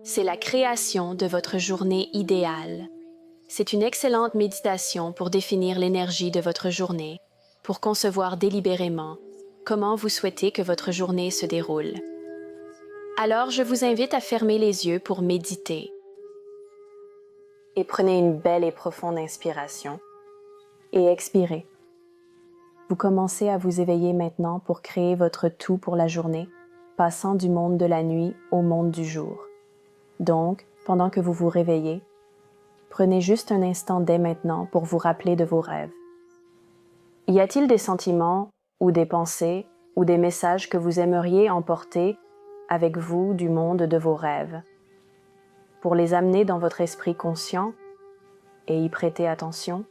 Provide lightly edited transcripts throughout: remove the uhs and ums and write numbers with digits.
c'est la création de votre journée idéale. C'est une excellente méditation pour définir l'énergie de votre journée, pour concevoir délibérément comment vous souhaitez que votre journée se déroule. Alors, je vous invite à fermer les yeux pour méditer. Et prenez une belle et profonde inspiration. Et expirez. Vous commencez à vous éveiller maintenant pour créer votre tout pour la journée, passant du monde de la nuit au monde du jour. Donc, pendant que vous vous réveillez, prenez juste un instant dès maintenant pour vous rappeler de vos rêves. Y a-t-il des sentiments, ou des pensées, ou des messages que vous aimeriez emporter avec vous du monde de vos rêves, pour les amener dans votre esprit conscient et y prêter attention?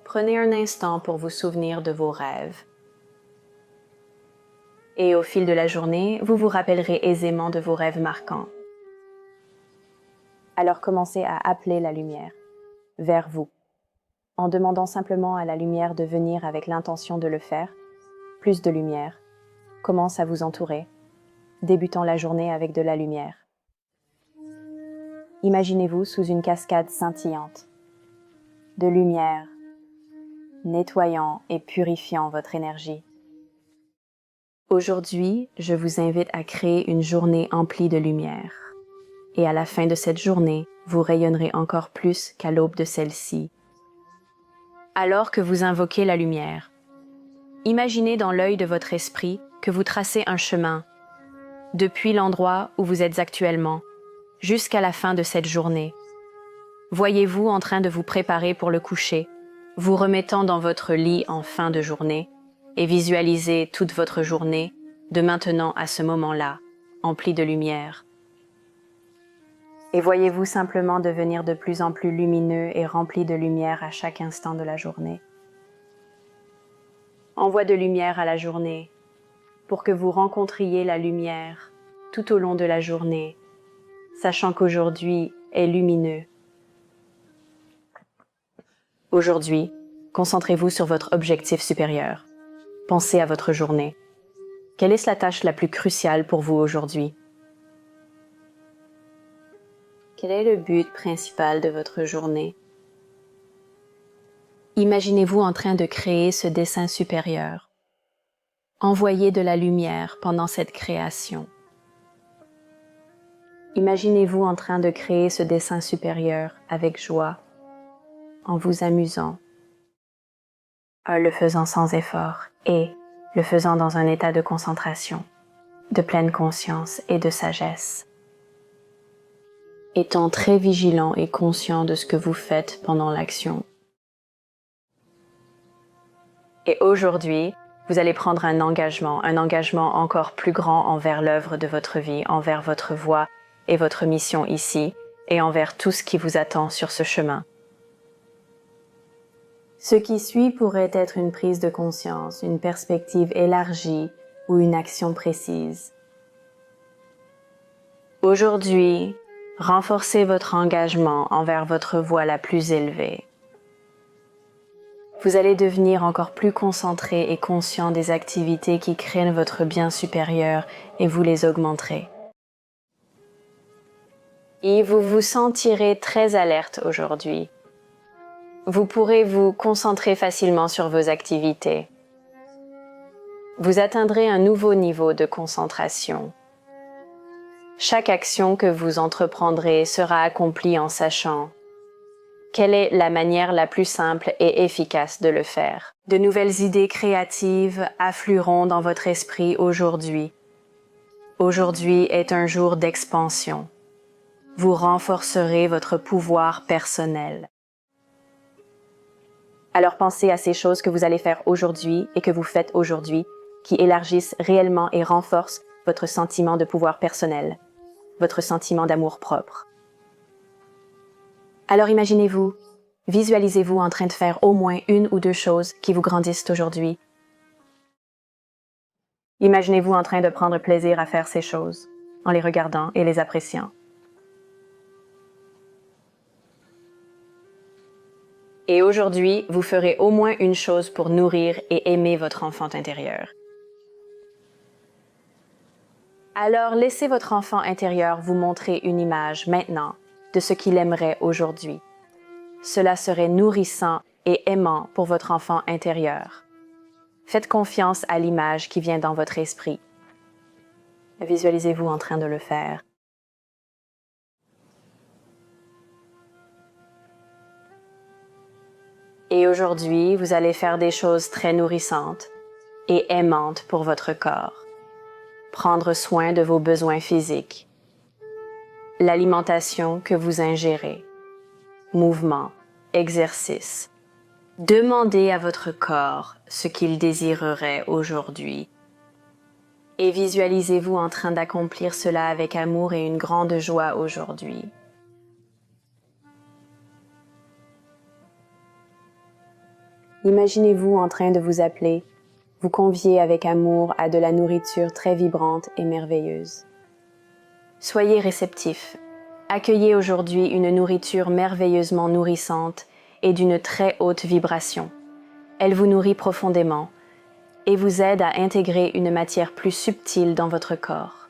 Prenez un instant pour vous souvenir de vos rêves. Et au fil de la journée, vous vous rappellerez aisément de vos rêves marquants. Alors commencez à appeler la lumière vers vous. En demandant simplement à la lumière de venir avec l'intention de le faire, plus de lumière commence à vous entourer, débutant la journée avec de la lumière. Imaginez-vous sous une cascade scintillante, de lumière, nettoyant et purifiant votre énergie. Aujourd'hui, je vous invite à créer une journée emplie de lumière. Et à la fin de cette journée, vous rayonnerez encore plus qu'à l'aube de celle-ci. Alors que vous invoquez la lumière, imaginez dans l'œil de votre esprit que vous tracez un chemin, depuis l'endroit où vous êtes actuellement, jusqu'à la fin de cette journée. Voyez-vous en train de vous préparer pour le coucher, vous remettant dans votre lit en fin de journée, et visualisez toute votre journée, de maintenant à ce moment-là, emplie de lumière. Et voyez-vous simplement devenir de plus en plus lumineux et rempli de lumière à chaque instant de la journée. Envoie de lumière à la journée pour que vous rencontriez la lumière tout au long de la journée, sachant qu'aujourd'hui est lumineux. Aujourd'hui, concentrez-vous sur votre objectif supérieur. Pensez à votre journée. Quelle est la tâche la plus cruciale pour vous aujourd'hui? Quel est le but principal de votre journée? Imaginez-vous en train de créer ce dessin supérieur. Envoyez de la lumière pendant cette création. Imaginez-vous en train de créer ce dessin supérieur avec joie, en vous amusant, le faisant sans effort et le faisant dans un état de concentration, de pleine conscience et de sagesse. Étant très vigilant et conscient de ce que vous faites pendant l'action. Et aujourd'hui, vous allez prendre un engagement encore plus grand envers l'œuvre de votre vie, envers votre voie et votre mission ici, et envers tout ce qui vous attend sur ce chemin. Ce qui suit pourrait être une prise de conscience, une perspective élargie ou une action précise. Aujourd'hui, renforcez votre engagement envers votre voie la plus élevée. Vous allez devenir encore plus concentré et conscient des activités qui créent votre bien supérieur et vous les augmenterez. Et vous vous sentirez très alerte aujourd'hui. Vous pourrez vous concentrer facilement sur vos activités. Vous atteindrez un nouveau niveau de concentration. Chaque action que vous entreprendrez sera accomplie en sachant quelle est la manière la plus simple et efficace de le faire. De nouvelles idées créatives afflueront dans votre esprit aujourd'hui. Aujourd'hui est un jour d'expansion. Vous renforcerez votre pouvoir personnel. Alors pensez à ces choses que vous allez faire aujourd'hui et que vous faites aujourd'hui, qui élargissent réellement et renforcent votre sentiment de pouvoir personnel, votre sentiment d'amour propre. Alors imaginez-vous, visualisez-vous en train de faire au moins une ou deux choses qui vous grandissent aujourd'hui. Imaginez-vous en train de prendre plaisir à faire ces choses, en les regardant et les appréciant. Et aujourd'hui, vous ferez au moins une chose pour nourrir et aimer votre enfant intérieur. Alors laissez votre enfant intérieur vous montrer une image maintenant de ce qu'il aimerait aujourd'hui. Cela serait nourrissant et aimant pour votre enfant intérieur. Faites confiance à l'image qui vient dans votre esprit. Visualisez-vous en train de le faire. Et aujourd'hui, vous allez faire des choses très nourrissantes et aimantes pour votre corps. Prendre soin de vos besoins physiques, l'alimentation que vous ingérez, mouvement, exercice. Demandez à votre corps ce qu'il désirerait aujourd'hui et visualisez-vous en train d'accomplir cela avec amour et une grande joie aujourd'hui. Imaginez-vous en train de vous appeler, vous convier avec amour à de la nourriture très vibrante et merveilleuse. Soyez réceptif. Accueillez aujourd'hui une nourriture merveilleusement nourrissante et d'une très haute vibration. Elle vous nourrit profondément et vous aide à intégrer une matière plus subtile dans votre corps.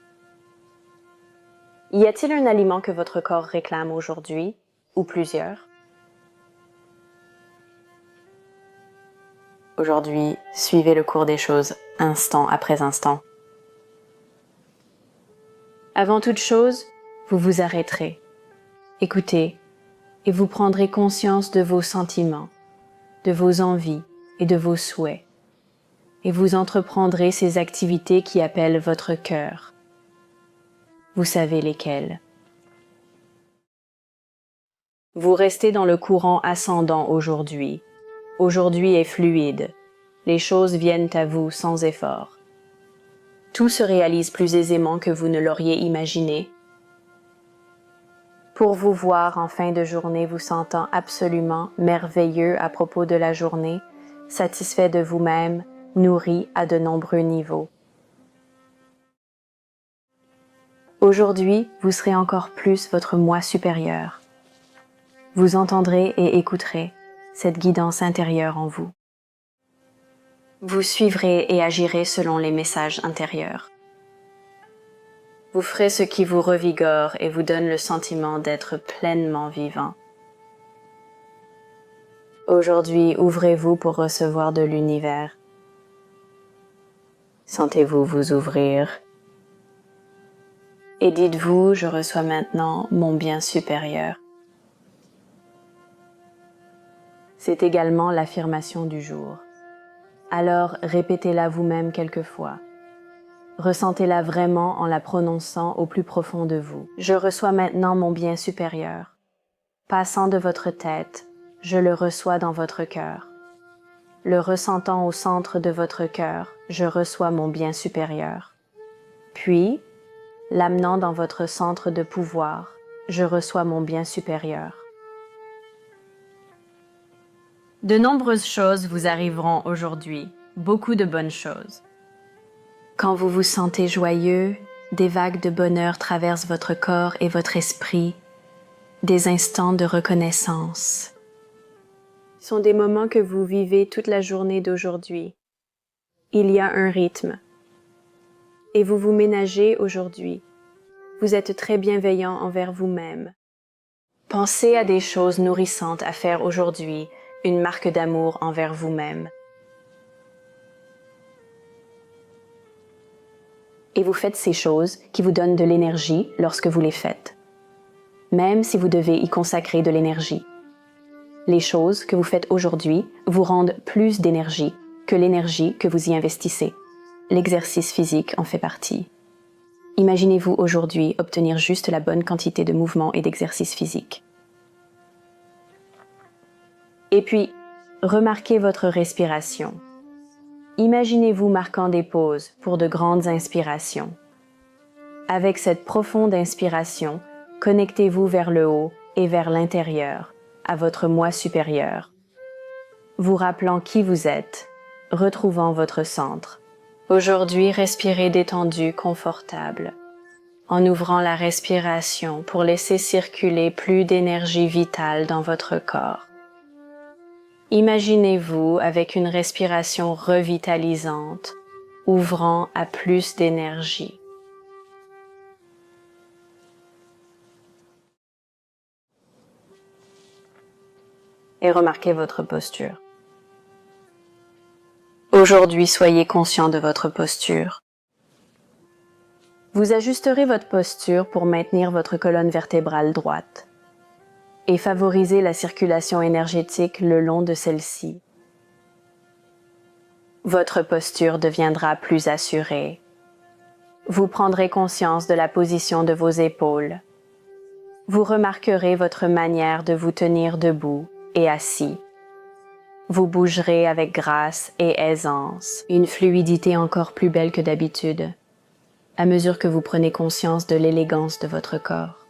Y a-t-il un aliment que votre corps réclame aujourd'hui, ou plusieurs? Aujourd'hui, suivez le cours des choses, instant après instant. Avant toute chose, vous vous arrêterez, écoutez, et vous prendrez conscience de vos sentiments, de vos envies et de vos souhaits, et vous entreprendrez ces activités qui appellent votre cœur. Vous savez lesquelles. Vous restez dans le courant ascendant aujourd'hui. Aujourd'hui est fluide. Les choses viennent à vous sans effort. Tout se réalise plus aisément que vous ne l'auriez imaginé. Pour vous voir en fin de journée vous sentant absolument merveilleux à propos de la journée, satisfait de vous-même, nourri à de nombreux niveaux. Aujourd'hui, vous serez encore plus votre moi supérieur. Vous entendrez et écouterez cette guidance intérieure en vous. Vous suivrez et agirez selon les messages intérieurs. Vous ferez ce qui vous revigore et vous donne le sentiment d'être pleinement vivant. Aujourd'hui, ouvrez-vous pour recevoir de l'univers. Sentez-vous vous ouvrir. Et dites-vous, je reçois maintenant mon bien supérieur. C'est également l'affirmation du jour. Alors répétez-la vous-même quelquefois. Ressentez-la vraiment en la prononçant au plus profond de vous. Je reçois maintenant mon bien supérieur. Passant de votre tête, je le reçois dans votre cœur. Le ressentant au centre de votre cœur, je reçois mon bien supérieur. Puis, l'amenant dans votre centre de pouvoir, je reçois mon bien supérieur. De nombreuses choses vous arriveront aujourd'hui, beaucoup de bonnes choses. Quand vous vous sentez joyeux, des vagues de bonheur traversent votre corps et votre esprit, des instants de reconnaissance. Ce sont des moments que vous vivez toute la journée d'aujourd'hui. Il y a un rythme. Et vous vous ménagez aujourd'hui. Vous êtes très bienveillant envers vous-même. Pensez à des choses nourrissantes à faire aujourd'hui, une marque d'amour envers vous-même. Et vous faites ces choses qui vous donnent de l'énergie lorsque vous les faites, même si vous devez y consacrer de l'énergie. Les choses que vous faites aujourd'hui vous rendent plus d'énergie que l'énergie que vous y investissez. L'exercice physique en fait partie. Imaginez-vous aujourd'hui obtenir juste la bonne quantité de mouvement et d'exercice physique. Et puis, remarquez votre respiration. Imaginez-vous marquant des pauses pour de grandes inspirations. Avec cette profonde inspiration, connectez-vous vers le haut et vers l'intérieur, à votre moi supérieur. Vous rappelant qui vous êtes, retrouvant votre centre. Aujourd'hui, respirez détendu, confortable, en ouvrant la respiration pour laisser circuler plus d'énergie vitale dans votre corps. Imaginez-vous avec une respiration revitalisante, ouvrant à plus d'énergie. et remarquez votre posture. Aujourd'hui, soyez conscient de votre posture. Vous ajusterez votre posture pour maintenir votre colonne vertébrale droite et favoriser la circulation énergétique le long de celle-ci. Votre posture deviendra plus assurée. Vous prendrez conscience de la position de vos épaules. Vous remarquerez votre manière de vous tenir debout et assis. Vous bougerez avec grâce et aisance, une fluidité encore plus belle que d'habitude, à mesure que vous prenez conscience de l'élégance de votre corps.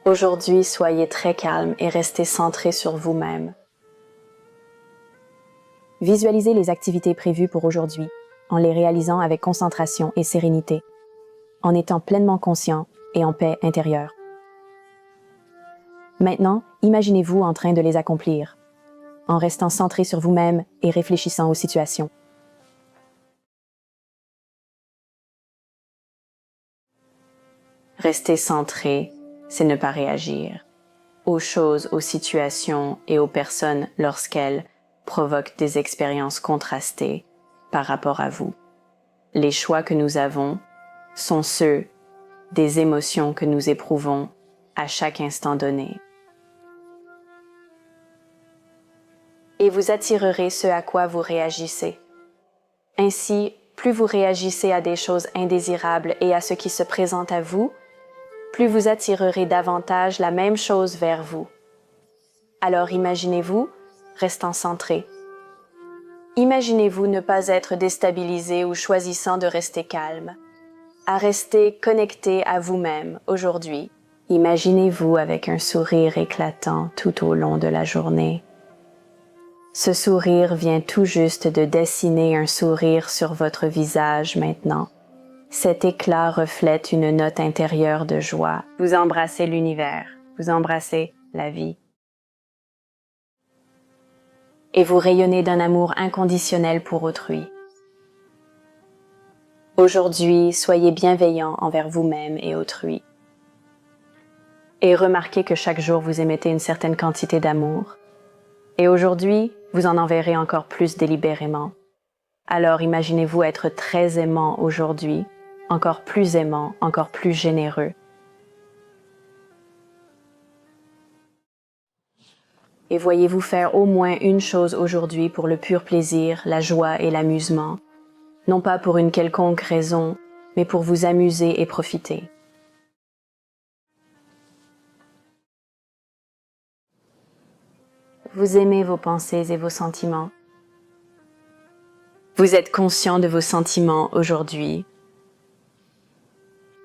Aujourd'hui, soyez très calme et restez centré sur vous-même. Visualisez les activités prévues pour aujourd'hui, en les réalisant avec concentration et sérénité, en étant pleinement conscient et en paix intérieure. Maintenant, imaginez-vous en train de les accomplir, en restant centré sur vous-même et réfléchissant aux situations. Rester centré, c'est ne pas réagir aux choses, aux situations et aux personnes lorsqu'elles provoquent des expériences contrastées par rapport à vous. Les choix que nous avons sont ceux des émotions que nous éprouvons à chaque instant donné. Et vous attirerez ce à quoi vous réagissez. Ainsi, plus vous réagissez à des choses indésirables et à ce qui se présente à vous, plus vous attirerez davantage la même chose vers vous. Alors imaginez-vous restant centré. Imaginez-vous ne pas être déstabilisé ou choisissant de rester calme, à rester connecté à vous-même aujourd'hui. Imaginez-vous avec un sourire éclatant tout au long de la journée. Ce sourire vient tout juste de dessiner un sourire sur votre visage maintenant. Cet éclat reflète une note intérieure de joie. Vous embrassez l'univers, vous embrassez la vie. Et vous rayonnez d'un amour inconditionnel pour autrui. Aujourd'hui, soyez bienveillant envers vous-même et autrui. Et remarquez que chaque jour vous émettez une certaine quantité d'amour. Et aujourd'hui, vous en enverrez encore plus délibérément. Alors imaginez-vous être très aimant aujourd'hui, encore plus aimant, encore plus généreux. Et voyez-vous faire au moins une chose aujourd'hui pour le pur plaisir, la joie et l'amusement, non pas pour une quelconque raison, mais pour vous amuser et profiter. Vous aimez vos pensées et vos sentiments. Vous êtes conscient de vos sentiments aujourd'hui.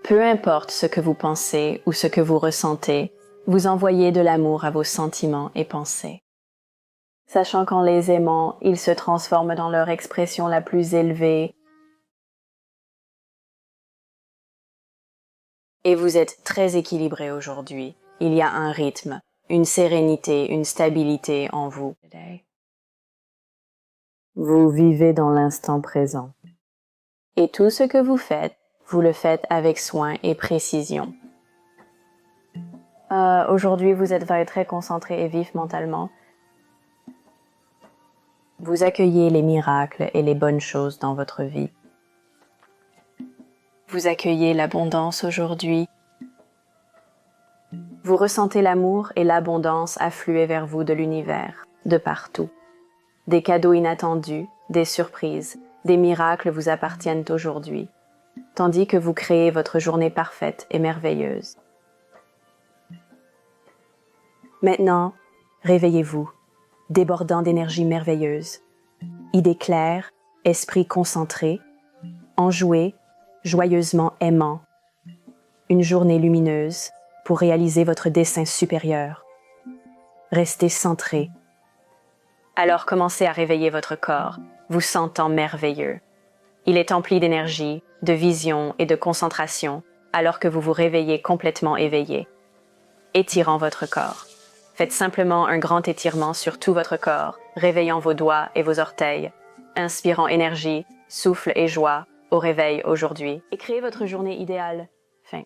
Peu importe ce que vous pensez ou ce que vous ressentez, vous envoyez de l'amour à vos sentiments et pensées. Sachant qu'en les aimant, ils se transforment dans leur expression la plus élevée. Et vous êtes très équilibré aujourd'hui. Il y a un rythme, une sérénité, une stabilité en vous. Vous vivez dans l'instant présent. Et tout ce que vous faites, vous le faites avec soin et précision. Aujourd'hui, vous êtes très concentré et vif mentalement. Vous accueillez les miracles et les bonnes choses dans votre vie. Vous accueillez l'abondance aujourd'hui. Vous ressentez l'amour et l'abondance affluer vers vous de l'univers, de partout. Des cadeaux inattendus, des surprises, des miracles vous appartiennent aujourd'hui, tandis que vous créez votre journée parfaite et merveilleuse. Maintenant, réveillez-vous, débordant d'énergie merveilleuse, idées claires, esprit concentré, enjoué, joyeusement aimant. Une journée lumineuse pour réaliser votre dessein supérieur. Restez centré. Alors commencez à réveiller votre corps, vous sentant merveilleux. Il est empli d'énergie, de vision et de concentration, alors que vous vous réveillez complètement éveillé. Étirant votre corps. Faites simplement un grand étirement sur tout votre corps, réveillant vos doigts et vos orteils, inspirant énergie, souffle et joie au réveil aujourd'hui. Et créez votre journée idéale. Fin.